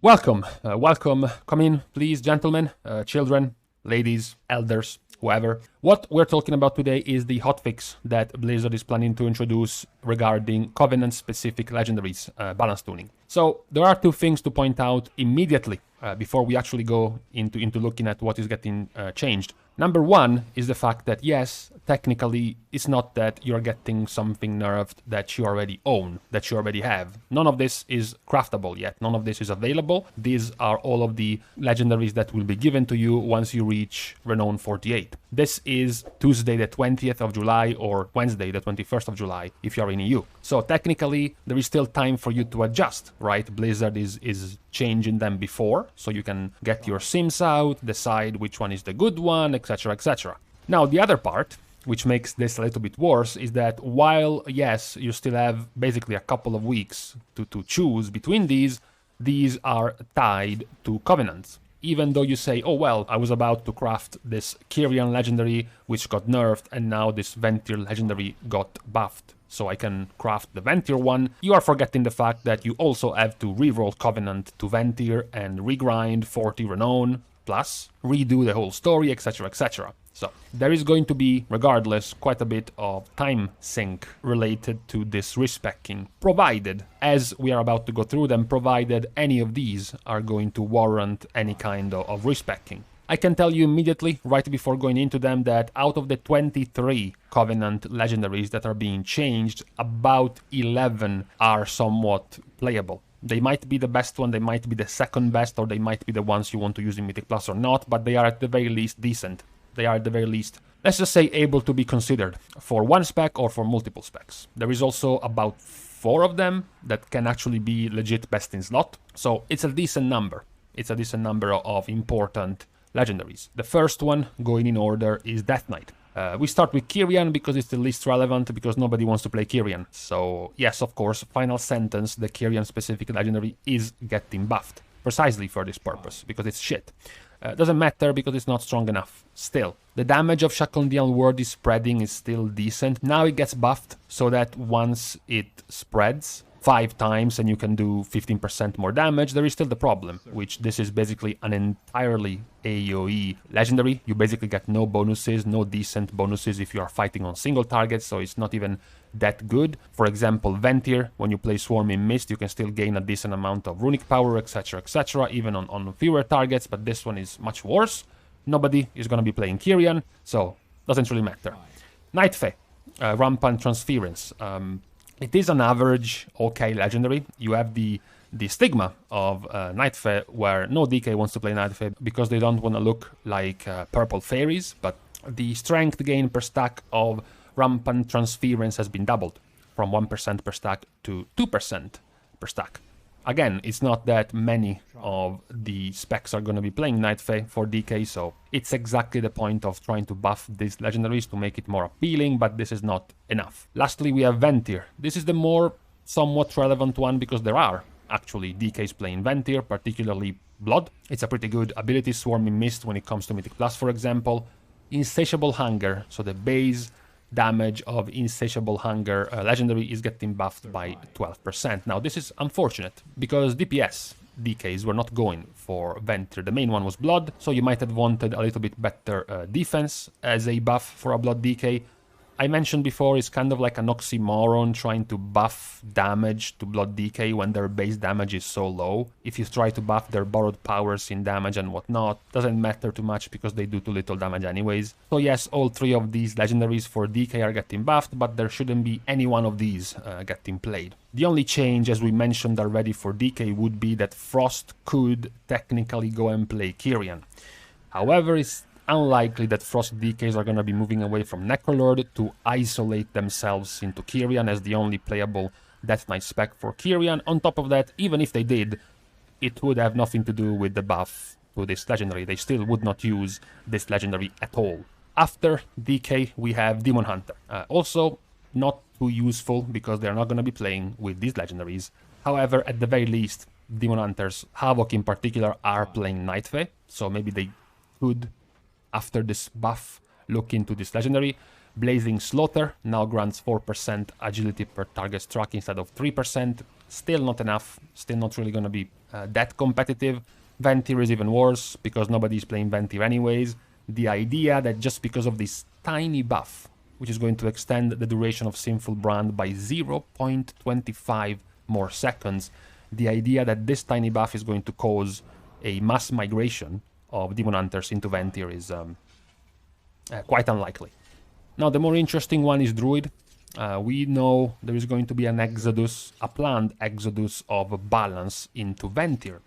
Welcome, welcome. Come in, please, gentlemen, children, ladies, elders, whoever. What we're talking about today is the hotfix that Blizzard is planning to introduce regarding Covenant-specific Legendaries balance tuning. So there are two things to point out immediately before we actually go into looking at what is getting changed. Number one is the fact that, yes, technically, it's not that you're getting something nerfed that you already own, that you already have. None of this is craftable yet. None of this is available. These are all of the legendaries that will be given to you once you reach Renown 48. This is Tuesday the 20th of July or Wednesday the 21st of July if you're in EU. So technically, there is still time for you to adjust, right? Blizzard is changing them before, so you can get your sims out, decide which one is the good one, etc, etc. Now, the other part, which makes this a little bit worse, is that while, yes, you still have basically a couple of weeks to choose between these are tied to covenants. Even though you say, oh well, I was about to craft this Kyrian legendary which got nerfed and now this Venthyr legendary got buffed, so I can craft the Venthyr one, you are forgetting the fact that you also have to reroll Covenant to Venthyr and regrind 40 Renown, plus redo the whole story, etc, etc. So there is going to be, regardless, quite a bit of time sink related to this respecking, provided, as we are about to go through them, provided any of these are going to warrant any kind of respecking. I can tell you immediately, right before going into them, that out of the 23 Covenant Legendaries that are being changed, about 11 are somewhat playable. They might be the best one, they might be the second best, or they might be the ones you want to use in Mythic Plus or not, but they are at the very least decent. They are at the very least, let's just say, able to be considered for one spec or for multiple specs. There is also about 4 of them that can actually be legit best in slot, so it's a decent number. It's a decent number of important legendaries. The first one, going in order, is Death Knight. We start with Kyrian because it's the least relevant, because nobody wants to play Kyrian. So yes, of course, final sentence, the Kyrian specific legendary is getting buffed. Precisely for this purpose, because it's shit. Doesn't matter because it's not strong enough. Still, the damage of Shackleton's word is spreading is still decent. Now it gets buffed so that once it spreads 5 times and you can do 15% more damage, there is still the problem, which this is basically an entirely AoE legendary. You basically get no bonuses, no decent bonuses if you are fighting on single targets, so it's not even that good. For example, Venthyr, when you play Swarming Mist, you can still gain a decent amount of runic power, etc, etc, even on fewer targets, but this one is much worse. Nobody is going to be playing Kyrian, so doesn't really matter. Night Fae, Rampant Transference. It is an average okay legendary. You have the stigma of Night Fae, where no DK wants to play Night Fae because they don't want to look like purple fairies, but the strength gain per stack of Rampant Transference has been doubled from 1% per stack to 2% per stack. Again, it's not that many of the specs are going to be playing Night Fae for DK, so it's exactly the point of trying to buff these legendaries to make it more appealing, but this is not enough. Lastly, we have Venthyr. This is the more somewhat relevant one because there are actually DKs playing Venthyr, particularly Blood. It's a pretty good ability, Swarming Mist, when it comes to Mythic Plus, for example. Insatiable Hunger, so the base damage of Insatiable Hunger legendary is getting buffed by 12%. Now this is unfortunate because DPS DKs were not going for Venthyr. The main one was Blood, so you might have wanted a little bit better defense as a buff for a Blood DK. I mentioned before, it's kind of like an oxymoron trying to buff damage to Blood DK when their base damage is so low. If you try to buff their borrowed powers in damage and whatnot, doesn't matter too much because they do too little damage anyways. So yes, all 3 of these legendaries for DK are getting buffed, but there shouldn't be any one of these getting played. The only change, as we mentioned already for DK, would be that Frost could technically go and play Kyrian. However, it's unlikely that Frost DKs are going to be moving away from Necrolord to isolate themselves into Kyrian as the only playable Death Knight spec for Kyrian. On top of that, even if they did, it would have nothing to do with the buff to this legendary. They still would not use this legendary at all. After DK, we have Demon Hunter. Also, not too useful because they're not going to be playing with these legendaries. However, at the very least, Demon Hunters, Havoc in particular, are playing Night Fae, so maybe they could, after this buff, look into this legendary. Blazing Slaughter now grants 4% agility per target struck instead of 3%. Still not enough, still not really going to be that competitive. Venthyr is even worse because nobody is playing Venthyr anyways. The idea that just because of this tiny buff, which is going to extend the duration of Sinful Brand by 0.25 more seconds, the idea that this tiny buff is going to cause a mass migration of Demon Hunters into Venthyr is quite unlikely. Now, the more interesting one is Druid. We know there is going to be an exodus, a planned exodus of balance into Venthyr.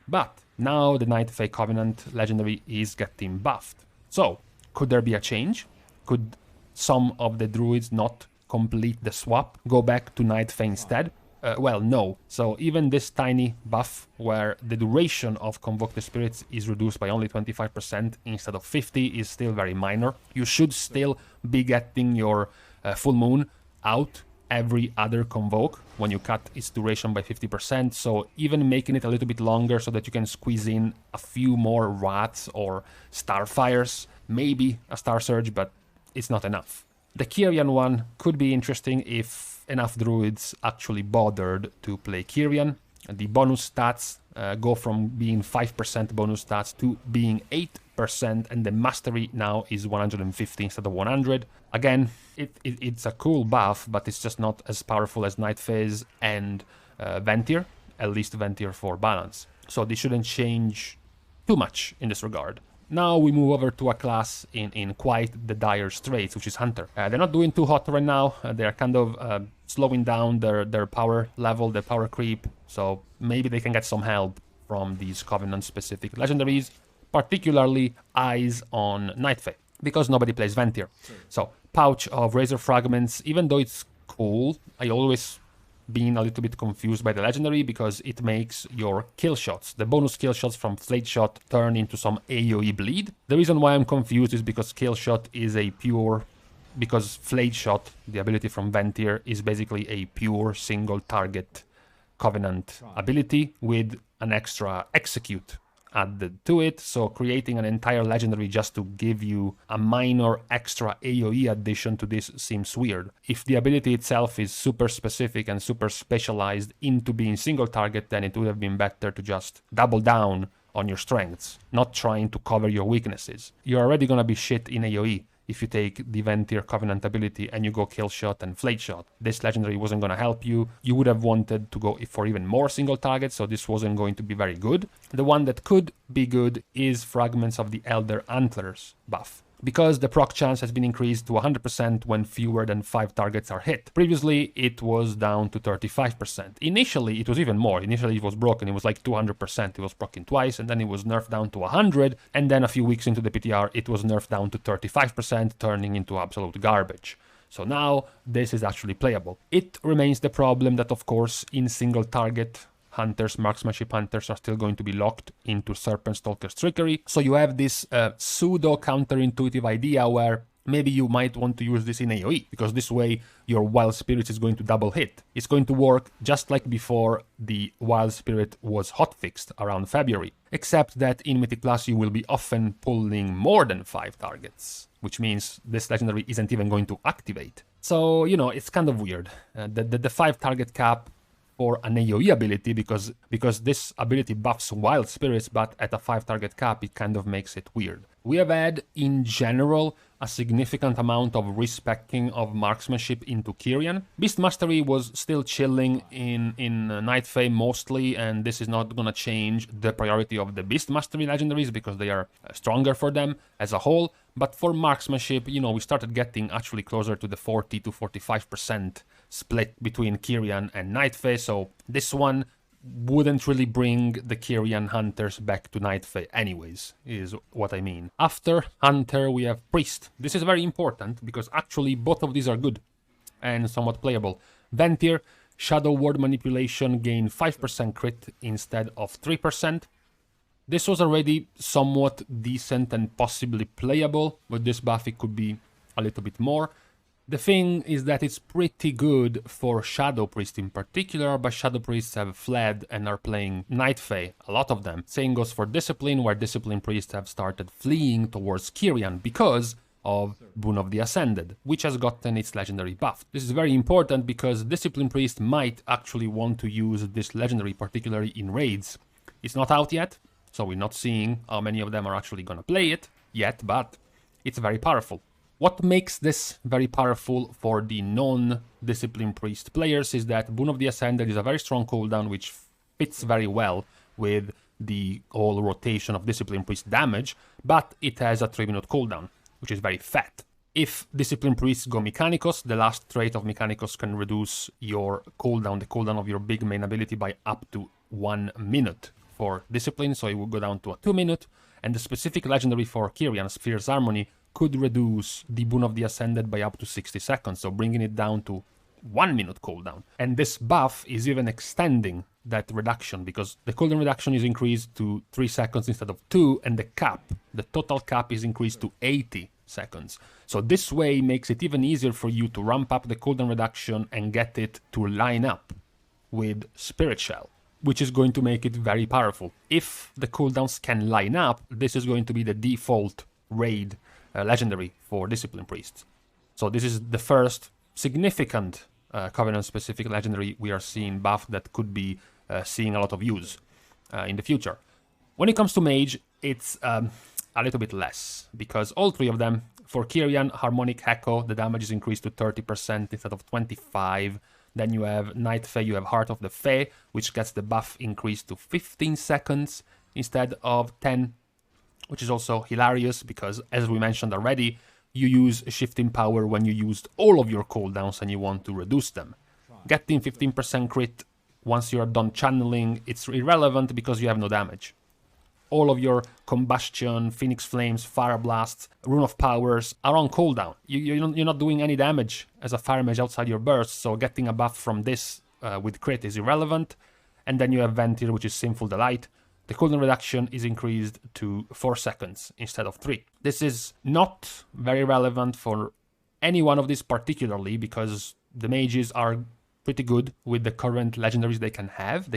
But now the Night Fae Covenant Legendary is getting buffed. So, could there be a change? Could some of the Druids not complete the swap, go back to Night Fae instead? Well, no. So even this tiny buff, where the duration of Convoke the Spirits is reduced by only 25% instead of 50%, is still very minor. You should still be getting your Full Moon out every other Convoke when you cut its duration by 50%. So even making it a little bit longer so that you can squeeze in a few more Wraths or Starfires, maybe a Star Surge, but it's not enough. The Kyrian one could be interesting if enough Druids actually bothered to play Kyrian. The bonus stats go from being 5% bonus stats to being 8%, and the mastery now is 150 instead of 100. Again, it's a cool buff, but it's just not as powerful as Night Phase and Venthyr, at least Venthyr for balance. So they shouldn't change too much in this regard. Now we move over to a class in quite the dire straits, which is Hunter. They're not doing too hot right now. They're kind of slowing down their power level, their power creep. So maybe they can get some help from these Covenant-specific legendaries, particularly Eyes on Night Fae, because nobody plays Venthyr. So Pouch of Razor Fragments, even though it's cool, I always been a little bit confused by the legendary because it makes your kill shots, the bonus kill shots from Flayed Shot, turn into some AoE bleed. The reason why I'm confused is because kill shot is a pure, because Flayed Shot, the ability from Venthyr, is basically a pure single target Covenant ability with an extra execute added to it, so creating an entire legendary just to give you a minor extra AoE addition to this seems weird. If the ability itself is super specific and super specialized into being single target, then it would have been better to just double down on your strengths, not trying to cover your weaknesses. You're already gonna be shit in AoE if you take the Venthyr Covenant ability and you go Kill Shot and Flayed Shot. This legendary wasn't going to help you. You would have wanted to go for even more single targets, so this wasn't going to be very good. The one that could be good is Fragments of the Elder Antlers buff, because the proc chance has been increased to 100% when fewer than 5 targets are hit. Previously, it was down to 35%. Initially, it was even more. Initially, it was broken. It was like 200%. It was broken twice, and then it was nerfed down to 100. And then a few weeks into the PTR, it was nerfed down to 35%, turning into absolute garbage. So now, this is actually playable. It remains the problem that, of course, in single target Hunters, Marksmanship Hunters are still going to be locked into Serpent Stalker's Trickery. So you have this pseudo counterintuitive idea where maybe you might want to use this in AoE, because this way your Wild Spirit is going to double hit. It's going to work just like before the Wild Spirit was hotfixed around February, except that in Mythic Plus you will be often pulling more than 5 targets, which means this legendary isn't even going to activate. So, you know, it's kind of weird. The 5 target cap for an AoE ability, because this ability buffs Wild Spirits, but at a 5 target cap, it kind of makes it weird. We have had, in general, a significant amount of respecking of marksmanship into Kyrian. Beast Mastery was still chilling in Night Fae mostly, and this is not gonna change the priority of the Beast Mastery legendaries because they are stronger for them as a whole. But for marksmanship, you know, we started getting actually closer to the 40 to 45% split between Kyrian and Night Fae, so this one wouldn't really bring the Kyrian Hunters back to Night Fae anyways, is what I mean. After Hunter, we have Priest. This is very important, because actually both of these are good and somewhat playable. Venthyr, Shadow Word Manipulation, gain 5% crit instead of 3%. This was already somewhat decent and possibly playable. With this buff it could be a little bit more. The thing is that it's pretty good for Shadow Priest in particular, but Shadow Priests have fled and are playing Night Fae, a lot of them. Same goes for Discipline, where Discipline Priests have started fleeing towards Kyrian, because of Boon of the Ascended, which has gotten its legendary buff. This is very important because Discipline Priest might actually want to use this legendary, particularly in raids. It's not out yet, so we're not seeing how many of them are actually gonna play it yet, but it's very powerful. What makes this very powerful for the non-Discipline Priest players is that Boon of the Ascended is a very strong cooldown which fits very well with the whole rotation of Discipline Priest damage, but it has a 3-minute cooldown, which is very fat. If Discipline Priests go Mechanicos, the last trait of Mechanicos can reduce your cooldown, the cooldown of your big main ability, by up to 1 minute for Discipline, so it will go down to a 2-minute, and the specific legendary for Kyrian, Fierce Harmony, could reduce the Boon of the Ascended by up to 60 seconds, so bringing it down to 1 minute cooldown. And this buff is even extending that reduction, because the cooldown reduction is increased to 3 seconds instead of 2, and the total cap is increased to 80 seconds. So this way makes it even easier for you to ramp up the cooldown reduction and get it to line up with Spirit Shell, which is going to make it very powerful. If the cooldowns can line up, this is going to be the default raid legendary for Discipline Priests. So this is the first significant Covenant-specific legendary we are seeing buff that could be seeing a lot of use in the future. When it comes to Mage, it's a little bit less, because all three of them, for Kyrian, Harmonic Echo, the damage is increased to 30% instead of 25%. Then you have Night Fae, you have Heart of the Fae, which gets the buff increased to 15 seconds instead of 10, which is also hilarious because, as we mentioned already, you use Shifting Power when you used all of your cooldowns and you want to reduce them. Getting 15% crit once you are done channeling, it's irrelevant because you have no damage. All of your Combustion, Phoenix Flames, Fire Blasts, Rune of Powers are on cooldown. You're not doing any damage as a Fire Mage outside your burst, so getting a buff from this with crit is irrelevant. And then you have Venthyr, which is Sinful Delight. The cooldown reduction is increased to 4 seconds instead of 3. This is not very relevant for any one of these particularly, because the mages are pretty good with the current legendaries they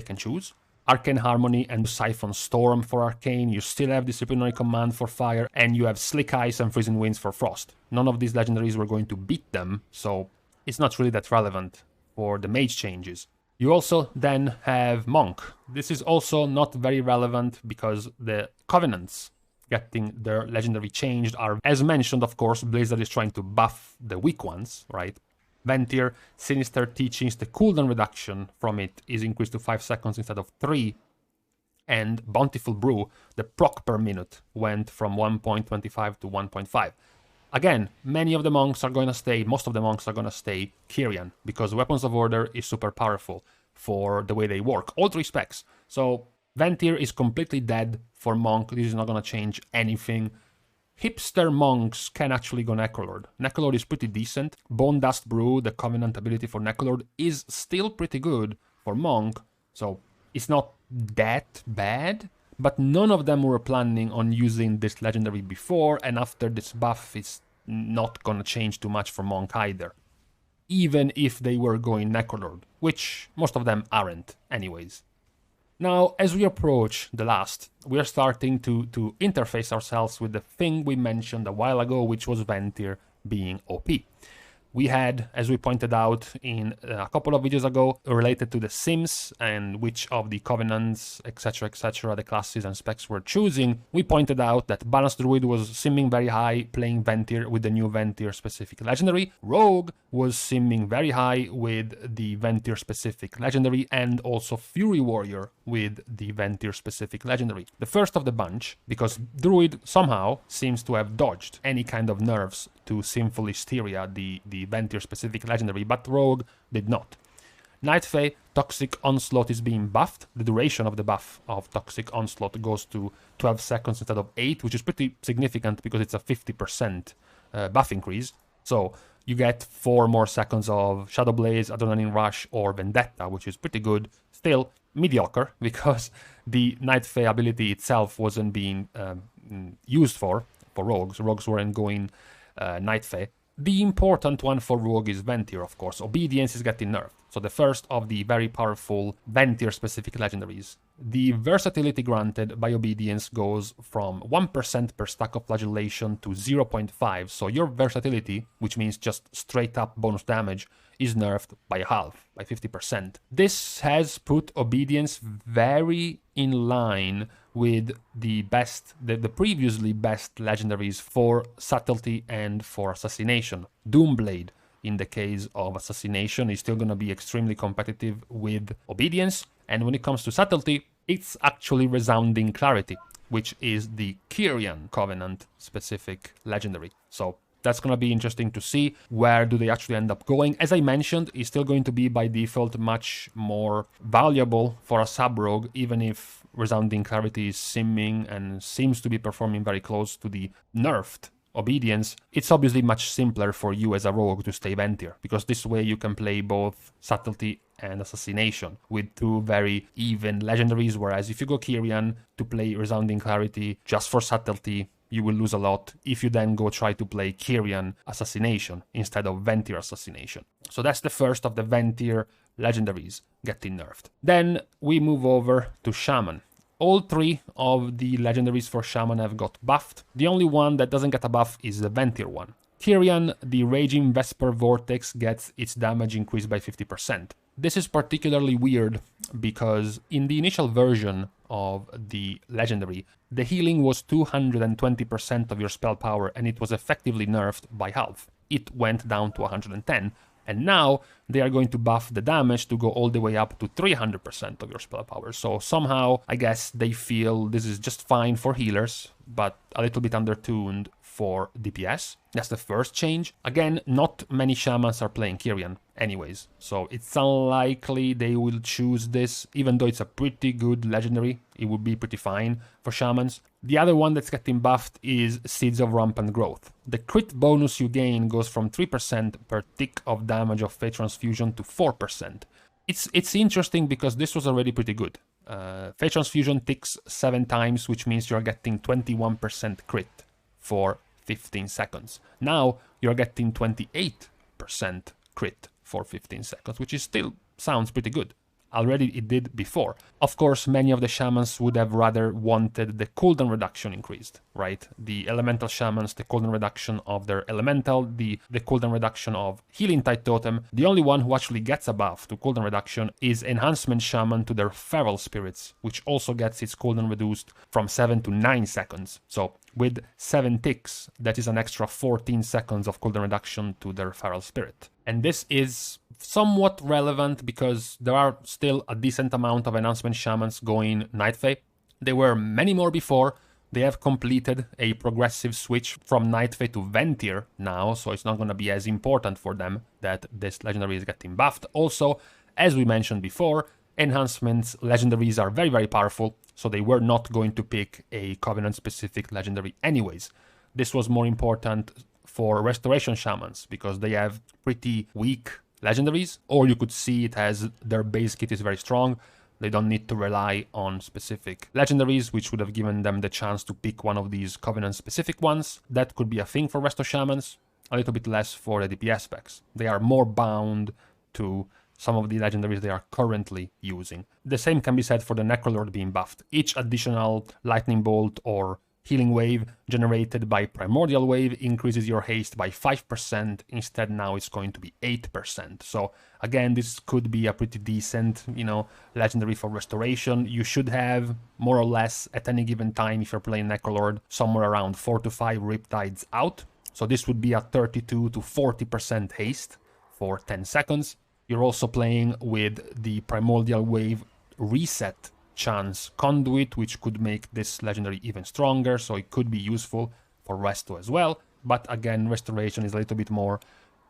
can choose. Arcane Harmony and Siphon Storm for Arcane, you still have Disciplinary Command for Fire, and you have Slick Ice and Freezing Winds for Frost. None of these legendaries were going to beat them, so it's not really that relevant for the mage changes. You also then have Monk. This is also not very relevant because the Covenants getting their legendary changed are, as mentioned, of course, Blizzard is trying to buff the weak ones, right? Venthyr, Sinister Teachings, the cooldown reduction from it is increased to 5 seconds instead of 3. And Bountiful Brew, the proc per minute, went from 1.25 to 1.5. Again, many of the monks are going to stay, most of the monks are going to stay Kyrian, because Weapons of Order is super powerful for the way they work, all three specs. So Venthyr is completely dead for Monk, this is not going to change anything. Hipster monks can actually go Necrolord. Necrolord is pretty decent. Bone Dust Brew, the Covenant ability for Necrolord, is still pretty good for Monk, so it's not that bad. But none of them were planning on using this legendary before, and after this buff, it's not gonna change too much for Monk either. Even if they were going Necrolord, which most of them aren't anyways. Now, as we approach the last, we are starting to interface ourselves with the thing we mentioned a while ago, which was Venthyr being OP. We had, as we pointed out in a couple of videos ago, related to the sims and which of the covenants, etc, the classes and specs we're choosing, we pointed out that Balanced Druid was simming very high, playing Venthyr with the new Venthyr specific legendary. Rogue was simming very high with the Venthyr specific legendary, and also Fury Warrior with the Venthyr specific legendary. The first of the bunch, because Druid somehow seems to have dodged any kind of nerfs to Sinful Hysteria, the Venthyr specific legendary, but Rogue did not. Night Fae, Toxic Onslaught is being buffed. The duration of the buff of Toxic Onslaught goes to 12 seconds instead of 8, which is pretty significant because it's a 50% buff increase. So you get 4 more seconds of Shadow Blaze, Adrenaline Rush, or Vendetta, which is pretty good. Still mediocre because the Night Fae ability itself wasn't being used for rogues. Rogues weren't going Night Fae. The important one for Rogue is Venthyr, of course. Obedience is getting nerfed. So the first of the very powerful Venthyr-specific legendaries. The versatility granted by Obedience goes from 1% per stack of flagellation to 0.5. So your versatility, which means just straight up bonus damage, is nerfed by half, by 50%. This has put Obedience very in line with the previously best legendaries for subtlety and for assassination. Doomblade, in the case of assassination, is still going to be extremely competitive with Obedience, and when it comes to subtlety, it's actually Resounding Clarity, which is the Kyrian Covenant specific legendary. So that's going to be interesting to see where do they actually end up going. As I mentioned, it's still going to be by default much more valuable for a sub-rogue, even if Resounding Clarity is simming and seems to be performing very close to the nerfed Obedience. It's obviously much simpler for you as a rogue to stay Venthyr, because this way you can play both subtlety and assassination with two very even legendaries, whereas if you go Kyrian to play Resounding Clarity just for subtlety, you will lose a lot if you then go try to play Kyrian Assassination instead of Venthyr Assassination. So that's the first of the Venthyr legendaries getting nerfed. Then we move over to Shaman. All three of the legendaries for Shaman have got buffed. The only one that doesn't get a buff is the Venthyr one. Kyrian, the Raging Vesper Vortex, gets its damage increased by 50%. This is particularly weird because in the initial version of the legendary, the healing was 220% of your spell power and it was effectively nerfed by half. It went down to 110, and now they are going to buff the damage to go all the way up to 300% of your spell power. So somehow, I guess they feel this is just fine for healers, but a little bit undertuned for DPS. That's the first change. Again, not many Shamans are playing Kyrian anyways, so it's unlikely they will choose this. Even though it's a pretty good legendary, it would be pretty fine for Shamans. The other one that's getting buffed is Seeds of Rampant Growth. The crit bonus you gain goes from 3% per tick of damage of Fate Transfusion to 4%. It's interesting because this was already pretty good. Fate Transfusion ticks 7 times, which means you're getting 21% crit for 15 seconds. Now you're getting 28% crit for 15 seconds, which is still sounds pretty good. Already it did before. Of course, many of the Shamans would have rather wanted the cooldown reduction increased, right? The Elemental Shamans, the cooldown reduction of their Elemental, the cooldown reduction of Healing Tide Totem. The only one who actually gets a buff to cooldown reduction is Enhancement Shaman to their Feral Spirits, which also gets its cooldown reduced from 7 to 9 seconds. So with 7 ticks, that is an extra 14 seconds of cooldown reduction to their Feral Spirit. And this is somewhat relevant because there are still a decent amount of Enhancement Shamans going Night Fae. There were many more before. They have completed a progressive switch from Night Fae to Venthyr now, so it's not going to be as important for them that this legendary is getting buffed. Also, as we mentioned before, enhancements legendaries are very, very powerful, so they were not going to pick a Covenant-specific legendary anyways. This was more important for Restoration Shamans because they have pretty weak legendaries, or you could see it as their base kit is very strong. They don't need to rely on specific legendaries, which would have given them the chance to pick one of these Covenant-specific ones. That could be a thing for Resto Shamans, a little bit less for the DPS specs. They are more bound to some of the legendaries they are currently using. The same can be said for the Necrolord being buffed. Each additional Lightning Bolt or Healing Wave generated by Primordial Wave increases your haste by 5%. Instead, now it's going to be 8%. So again, this could be a pretty decent, legendary for Restoration. You should have, more or less, at any given time, if you're playing Necrolord, somewhere around 4 to 5 Riptides out. So this would be a 32 to 40% haste for 10 seconds. You're also playing with the Primordial Wave Reset Chance Conduit, which could make this legendary even stronger, so it could be useful for Resto as well. But again, Restoration is a little bit more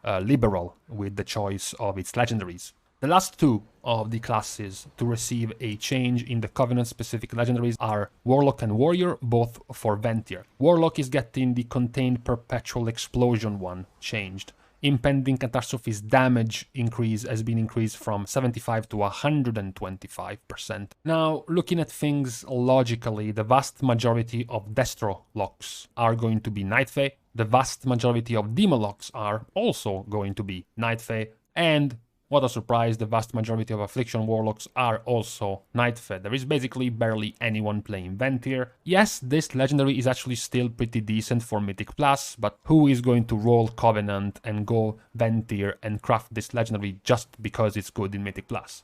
liberal with the choice of its legendaries. The last two of the classes to receive a change in the Covenant-specific legendaries are Warlock and Warrior, both for Venthyr. Warlock is getting the Contained Perpetual Explosion one changed. Impending Catastrophe's damage increase has been increased from 75 to 125%. Now, looking at things logically, the vast majority of Destro locks are going to be Night Fae. the vast majority of Demolocks are also going to be Night Fae, and what a surprise, the vast majority of Affliction Warlocks are also Night Fae. There is basically barely anyone playing Venthyr. Yes, this legendary is actually still pretty decent for Mythic Plus, but who is going to roll Covenant and go Venthyr and craft this legendary just because it's good in Mythic Plus,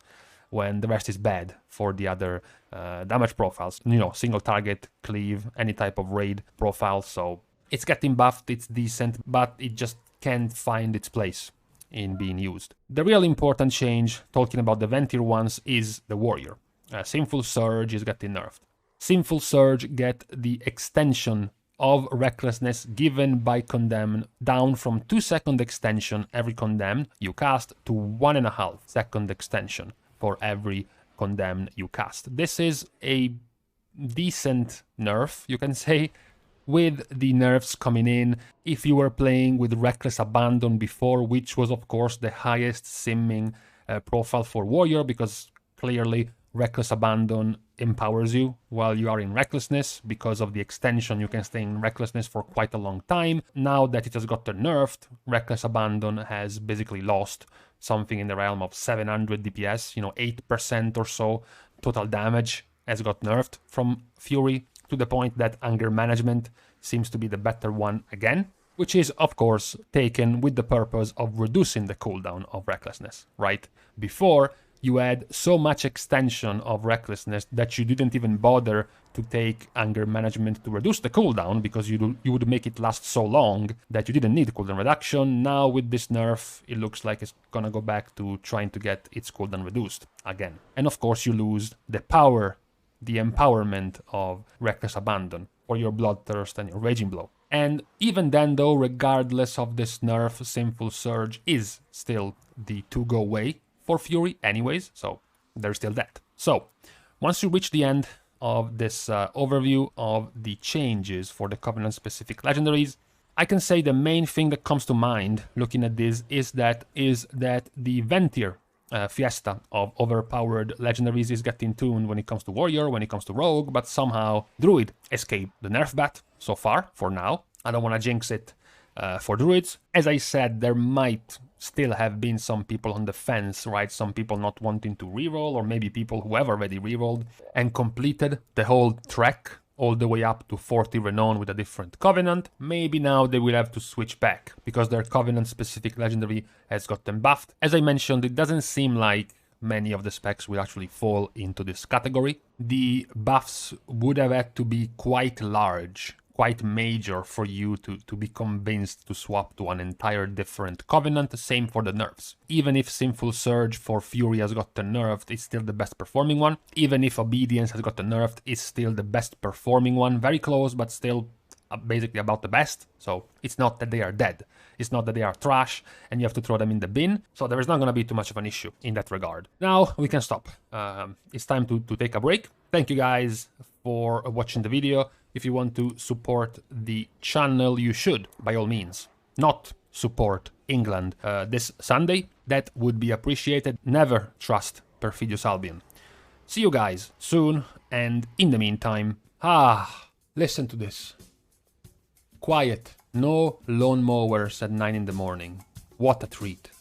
when the rest is bad for the other damage profiles? You know, single target, cleave, any type of raid profile. So it's getting buffed, it's decent, but it just can't find its place in being used. The real important change, talking about the Venthyr ones, is the Warrior. Sinful Surge is getting nerfed. Sinful Surge get the extension of Recklessness given by Condemn down from 2-second extension every Condemn you cast to 1.5-second extension for every Condemn you cast. This is a decent nerf, you can say, with the nerfs coming in. If you were playing with Reckless Abandon before, which was of course the highest simming profile for Warrior, because clearly Reckless Abandon empowers you while you are in Recklessness. Because of the extension, you can stay in Recklessness for quite a long time. Now that it has gotten nerfed, Reckless Abandon has basically lost something in the realm of 700 DPS, 8% or so total damage has got nerfed from Fury, to the point that Anger Management seems to be the better one again, which is of course taken with the purpose of reducing the cooldown of Recklessness, right? Before, you had so much extension of Recklessness that you didn't even bother to take Anger Management to reduce the cooldown, because you would make it last so long that you didn't need cooldown reduction. Now with this nerf, it looks like it's gonna go back to trying to get its cooldown reduced again. And of course you lose the power, the empowerment of Reckless Abandon for your Bloodthirst and your Raging Blow. And even then though, regardless of this nerf, Sinful Surge is still the to-go way for Fury anyways, so there's still that. So, once you reach the end of this overview of the changes for the Covenant-specific legendaries, I can say the main thing that comes to mind looking at this is that the Venthyr fiesta of overpowered legendaries is getting tuned when it comes to Warrior, when it comes to Rogue, but somehow Druid escaped the nerf bat so far, for now. I don't want to jinx it for Druids. As I said, there might still have been some people on the fence, right? Some people not wanting to reroll, or maybe people who have already rerolled and completed the whole trek all the way up to 40 Renown with a different Covenant. Maybe now they will have to switch back, because their Covenant-specific legendary has got them buffed. As I mentioned, it doesn't seem like many of the specs will actually fall into this category. The buffs would have had to be quite large, quite major for you to be convinced to swap to an entire different Covenant. Same for the nerfs. Even if Sinful Surge for Fury has gotten nerfed, it's still the best performing one. Even if Obedience has gotten nerfed, it's still the best performing one. Very close, but still basically about the best. So it's not that they are dead. It's not that they are trash and you have to throw them in the bin. So there is not going to be too much of an issue in that regard. Now we can stop. It's time to take a break. Thank you guys for watching the video. If you want to support the channel, you should, by all means. Not support England this Sunday. That would be appreciated. Never trust Perfidious Albion. See you guys soon, and in the meantime, listen to this. Quiet. No lawn mowers at 9 in the morning. What a treat.